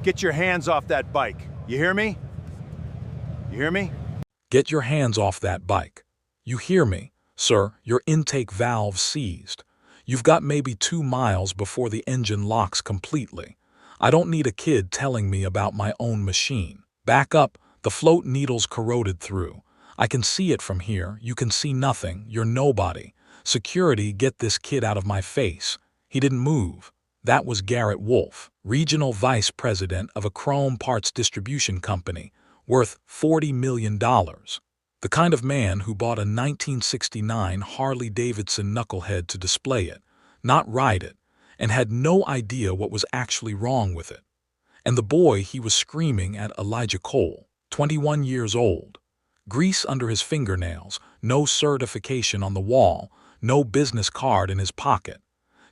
Get your hands off that bike. You hear me? You hear me? Get your hands off that bike. You hear me, sir? Your intake valve seized. You've got maybe 2 miles before the engine locks completely. I don't need a kid telling me about my own machine. Back up, the float needle's corroded through. I can see it from here. You can see nothing. You're nobody. Security, get this kid out of my face. He didn't move. That was Garrett Wolf, regional vice president of a chrome parts distribution company, worth $40 million. The kind of man who bought a 1969 Harley-Davidson Knucklehead to display it, not ride it, and had no idea what was actually wrong with it. And the boy he was screaming at, Elijah Cole, 21 years old. Grease under his fingernails, no certification on the wall, no business card in his pocket.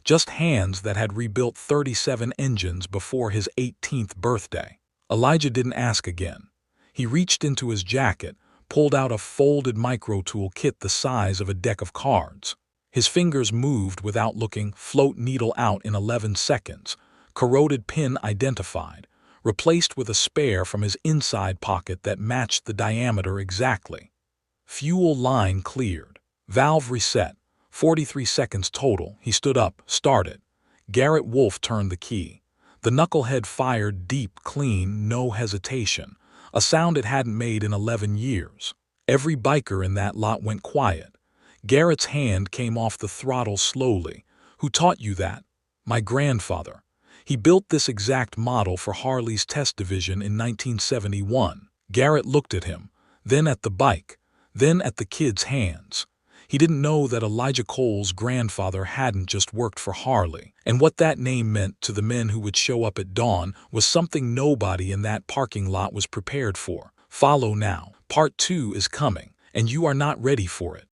Just hands that had rebuilt 37 engines before his 18th birthday. Elijah didn't ask again. He reached into his jacket, pulled out a folded micro-tool kit the size of a deck of cards. His fingers moved without looking, float needle out in 11 seconds, corroded pin identified, replaced with a spare from his inside pocket that matched the diameter exactly. Fuel line cleared. Valve reset. 43 seconds total. He stood up, started. Garrett Wolf turned the key. The knucklehead fired deep, clean, no hesitation, a sound it hadn't made in 11 years. Every biker in that lot went quiet. Garrett's hand came off the throttle slowly. Who taught you that? My grandfather. He built this exact model for Harley's test division in 1971. Garrett looked at him, then at the bike, then at the kid's hands. He didn't know that Elijah Cole's grandfather hadn't just worked for Harley, and what that name meant to the men who would show up at dawn was something nobody in that parking lot was prepared for. Follow now. Part 2 is coming, and you are not ready for it.